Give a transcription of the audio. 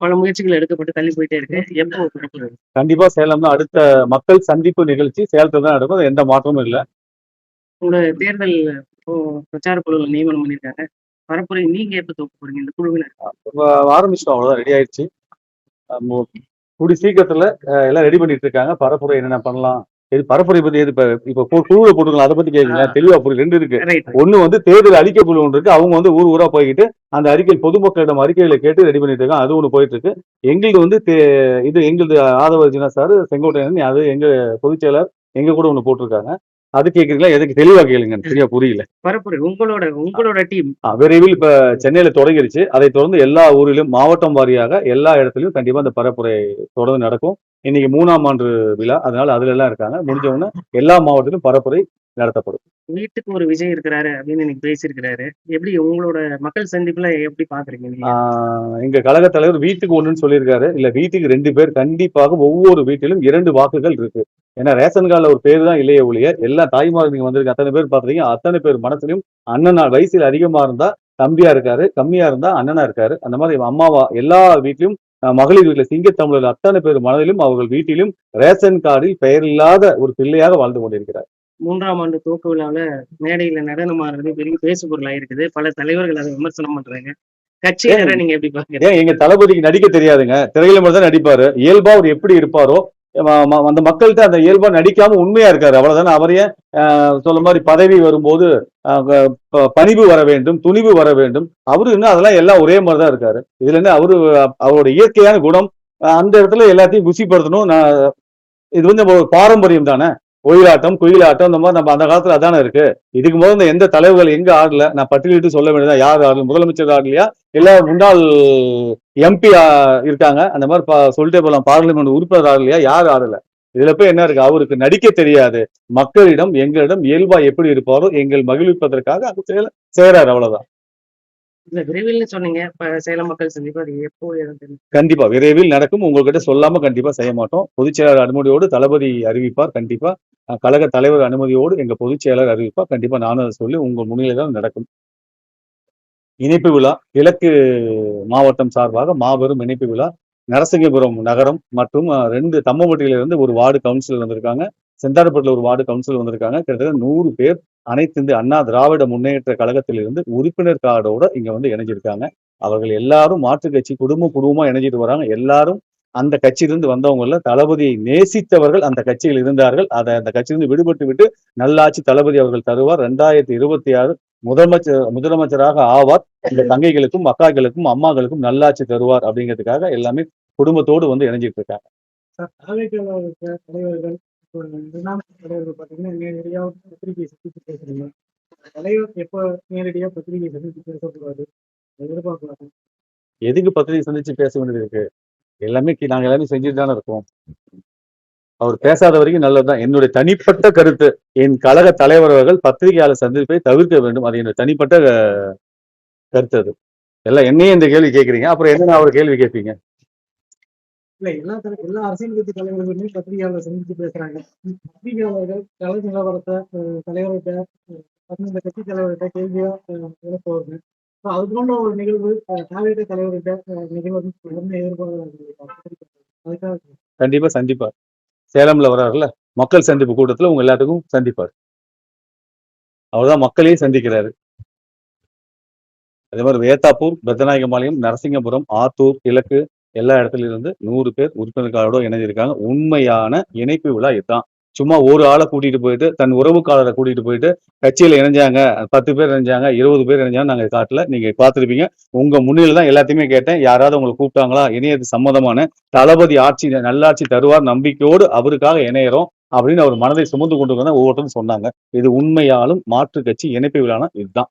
பல முயற்சிகள் எடுக்கப்பட்டு தள்ளி போயிட்டே இருக்கு. எப்போ நடக்குது? கண்டிப்பா சேலம்னா அடுத்த மக்கள் சந்திப்பு நிகழ்ச்சி சேலத்துல தான் நடக்கும். எந்த மாற்றமும் இல்ல. உங்க தேர்தல் இப்போ பிரச்சார குழுல நியமனம் பண்ணியிருக்காங்க. பரப்புரை நீங்க எப்ப துவக்க போறீங்க இந்த குழுவினர்? ஆரம்பிச்சிட்டோம், அவ்வளவுதான், ரெடி ஆயிடுச்சு. கூடி சீக்கிரத்துல எல்லாம் ரெடி பண்ணிட்டு இருக்காங்க. பரப்புரை என்னென்ன பண்ணலாம், இது பரப்புரை பத்தி எது இப்ப குழுவை போட்டுக்கலாம், அதை பத்தி கேக்குங்க. தெளிவா புரியும். ரெண்டு இருக்கு. ரைட். ஒண்ணு வந்து தேர்தல் அறிக்கை குழு ஒன்று இருக்கு. அவங்க வந்து ஊர் ஊரா போய்கிட்டு அந்த அறிக்கை பொதுமக்களிடம் அறிக்கைகளை கேட்டு ரெடி பண்ணிட்டு இருக்காங்க. அது ஒண்ணு போயிட்டு இருக்கு. எங்களுக்கு வந்து இது எங்களது ஆதவர்ஜினா சார் செங்கோட்டையன், அது எங்க பொதுச் செயலர் எங்க கூட ஒண்ணு போட்டிருக்காங்க. அது கேக்குறீங்களா? எதுக்கு தெளிவா கேளுங்க, சரியா புரியல. பரப்புரை உங்களோட டீம் விரைவில் இப்ப சென்னையில தொடங்கிருச்சு. அதை தொடர்ந்து எல்லா ஊரிலும் மாவட்டம் வாரியாக எல்லா இடத்துலயும் கண்டிப்பா இந்த பரப்புரை தொடர்ந்து நடக்கும். இன்னைக்கு 3ஆம் ஆண்டு விழா, அதனால அதுல எல்லாம் இருக்காங்க. முடிஞ்ச உடனே எல்லா மாவட்டத்திலும் பரப்புரை நடத்தப்படும். வீட்டுக்கு ஒரு விஜய் இருக்கிறாரு அப்படின்னு இன்னைக்கு பேசியிருக்கிறாரு. எப்படி உங்களோட மக்கள் சந்திப்புல எப்படி பாக்குறீங்க நீங்க? எங்க கழக தலைவர் வீட்டுக்கு ஒண்ணுன்னு சொல்லியிருக்காரு. இல்ல, வீட்டுக்கு 2 பேர் கண்டிப்பாக ஒவ்வொரு வீட்டிலும் 2 வாக்குகள் இருக்கு. ஏன்னா ரேஷன் கார்டுல ஒரு பேர் தான் இல்லையே ஒழிய, எல்லா தாய்மார்கள் நீங்க வந்திருக்க அத்தனை பேர் பாத்துறீங்க. அத்தனை பேர் மனசுலயும் அண்ணனா வயசுல அதிகமா இருந்தா தம்பியா இருக்காரு, கம்மியா இருந்தா அண்ணனா இருக்காரு. அந்த மாதிரி அம்மாவா எல்லா வீட்லயும் மகளிர் வீட்டுல சிங்கத்தமிழர் அத்தனை பேர் மனதிலும் அவர்கள் வீட்டிலும் ரேஷன் கார்டில் பெயர் இல்லாத ஒரு பிள்ளையாக வாழ்ந்து கொண்டிருக்கிறார். 3ஆம் ஆண்டு துவக்க விழாவில் மேடையில நடனமாடுறது பெரிய பேசு பொருள் ஆயிருக்குது. பல தலைவர்கள் அதை விமர்சனம் பண்றாங்க. கட்சியினரை நீங்க எப்படி பாக்குறீங்க? எங்க தளபதிக்கு நடிக்க தெரியாதுங்க. திரையில மட்டும் தான் நடிப்பாரு. இயல்பா அவர் எப்படி இருப்பாரோ அந்த மக்கள்கிட்ட அந்த இயல்பா நடிக்காம உண்மையா இருக்காரு, அவ்வளவுதானே. அவரையே சொல்ல மாதிரி பதவி வரும்போது பணிவு வர வேண்டும், துணிவு வர வேண்டும். அவரு இன்னும் அதெல்லாம் எல்லாம் ஒரே மாதிரிதான் இருக்காரு. இதுல இருந்து அவரோட இயற்கையான குணம் அந்த இடத்துல எல்லாத்தையும் குசிப்படுத்தணும். இது வந்து ஒரு பாரம்பரியம் தானே. ஒயிலாட்டம், குயிலாட்டம், இந்த மாதிரி நம்ம அந்த காலத்துல அதானே இருக்கு. இதுக்கு முதல்ல எந்த தலைவர்கள் எங்க ஆடல, நான் பட்டியலிட்டு சொல்ல வேண்டியதா. யார் ஆடல? முதலமைச்சர் ஆடலையா, இல்ல முன்னாள் எம்பி இருக்காங்க, அந்த மாதிரி சொல்லிட்டே போலாம். பார்லிமெண்ட் உறுப்பினர் ஆடலையா, யார் ஆடல? இதுல போய் என்ன இருக்கு? அவருக்கு நடிக்க தெரியாது. மக்களிடம் எங்களிடம் இயல்பா எப்படி இருப்பாரோ எங்கள் மகிழ்விப்பதற்காக அது செய்யறாரு, அவ்வளவுதான். இல்ல விரைவில் சொன்னீங்க. சேலம் மக்கள் சந்திப்பு அது எப்போ? கண்டிப்பா விரைவில் நடக்கும். உங்ககிட்ட சொல்லாம கண்டிப்பா செய்ய மாட்டோம். பொதுச் செயலாளர் அனுமதியோடு தளபதி அறிவிப்பார். கண்டிப்பா கழக தலைவர் அனுமதியோடு எங்க பொதுச் செயலாளர் அறிவிப்பார். கண்டிப்பா நானும் அதை சொல்லி உங்க முன்னிலை தான் நடக்கும். இணைப்பு விழா கிழக்கு மாவட்டம் சார்பாக மாபெரும் இணைப்பு விழா. நரசிங்கபுரம் நகரம் மற்றும் 2 தம்மம்பட்டியிலிருந்து ஒரு வார்டு கவுன்சிலர் வந்திருக்காங்க. செந்தாரப்பட்டில் ஒரு வார்டு கவுன்சிலர் வந்திருக்காங்க. கிட்டத்தட்ட 100 பேர் அனைத்து இந்திய அண்ணா திராவிட முன்னேற்ற கழகத்திலிருந்து உறுப்பினர் கார்டோட இங்க வந்து இணைஞ்சிருக்காங்க. அவர்கள் எல்லாரும் மாற்று கட்சி குடும்பமா இணைஞ்சிட்டு வராங்க. எல்லாரும் அந்த கட்சியிலிருந்து வந்தவங்க தளபதியை நேசித்தவர்கள் அந்த கட்சியில் இருந்தார்கள். அந்த கட்சியிலிருந்து விடுபட்டு விட்டு நல்லாட்சி தளபதி அவர்கள் தருவார். 2026 முதலமைச்சராக ஆவார். இந்த தங்கைகளுக்கும் அக்காக்களுக்கும் அம்மாக்களுக்கும் நல்லாட்சி தருவார் அப்படிங்கிறதுக்காக எல்லாமே குடும்பத்தோடு வந்து இணைஞ்சிட்டு இருக்காங்க. தலைவர்கள் தலைவர்கள் பாத்தீங்கன்னா நேரடியா பத்திரிகை சந்தித்து பேசுறீங்க. தலைவர் எப்ப நேரடியா பத்திரிகை சந்தித்து பேசக்கூடாது எதிர்பார்க்கலாம்? எதுக்கு பத்திரிகை சந்திச்சு பேச வேண்டியது இருக்கு? எல்லாமே நாங்க எல்லாமே செஞ்சுட்டு தானே இருக்கோம். அவர் பேசாத வரைக்கும் நல்லதுதான். என்னுடைய தனிப்பட்ட கருத்து, என் கழக தலைவர் அவர்கள் பத்திரிகையாளர் சந்திப்பை தவிர்க்க வேண்டும். அது என்னுடைய தனிப்பட்ட கருத்து. அது எல்லாம் என்னையே இந்த கேள்வி கேட்கறீங்க, அப்புறம் என்ன அவர் கேள்வி கேட்பீங்க? இல்ல எல்லா அரசியல் கட்சி தலைவர்களுமே பத்திரிகையாளர் சந்தித்து பேசுறாங்க. பத்திரிகையாளர்கள் கள நிலவரத்தை தலைவர்கிட்ட அந்த கட்சி தலைவர்கிட்ட கேள்வியா எழுப்புவாங்க. அது போன்ற ஒரு நிகழ்வு தாவேக தலைவர்கிட்ட நிகழ்வு எதிர்பார்க்க கண்டிப்பா சந்திப்பார். சேலம்ல வர்றாருல மக்கள் சந்திப்பு கூட்டத்துல உங்க எல்லாத்துக்கும் சந்திப்பார். அவர்தான் மக்களையும் சந்திக்கிறாரு. அதே மாதிரி வேத்தாப்பூர், பெத்தநாயகம்பாளையம், நரசிங்கபுரம், ஆத்தூர், கிழக்கு எல்லா இடத்துல இருந்து 100 பேர் உறுப்பினர்களோட இணைஞ்சிருக்காங்க. உண்மையான இணைப்பு விழா இதுதான். சும்மா ஒரு ஆளை கூட்டிட்டு போயிட்டு தன் உறவுக்காரரை கூட்டிட்டு போயிட்டு கட்சியில இணைஞ்சாங்க, 10 பேர் இணைஞ்சாங்க, 20 பேர் இணைஞ்சாங்க நாங்க காட்டல. நீங்க பார்த்திருப்பீங்க. உங்க முன்னில தான் எல்லாத்தையுமே கேட்டேன். யாராவது உங்களை கூப்பிட்டாங்களா? இணையது சம்மதமான தளபதி ஆட்சி நல்லாட்சி தருவார் நம்பிக்கையோடு அவருக்காக இணையறோம் அப்படின்னு அவர் மனதை சுமந்து கொண்டு வந்தா ஒவ்வொருத்தரும் சொன்னாங்க. இது உண்மையாலும் மாற்று கட்சி இணைப்பு விழானா இதுதான்.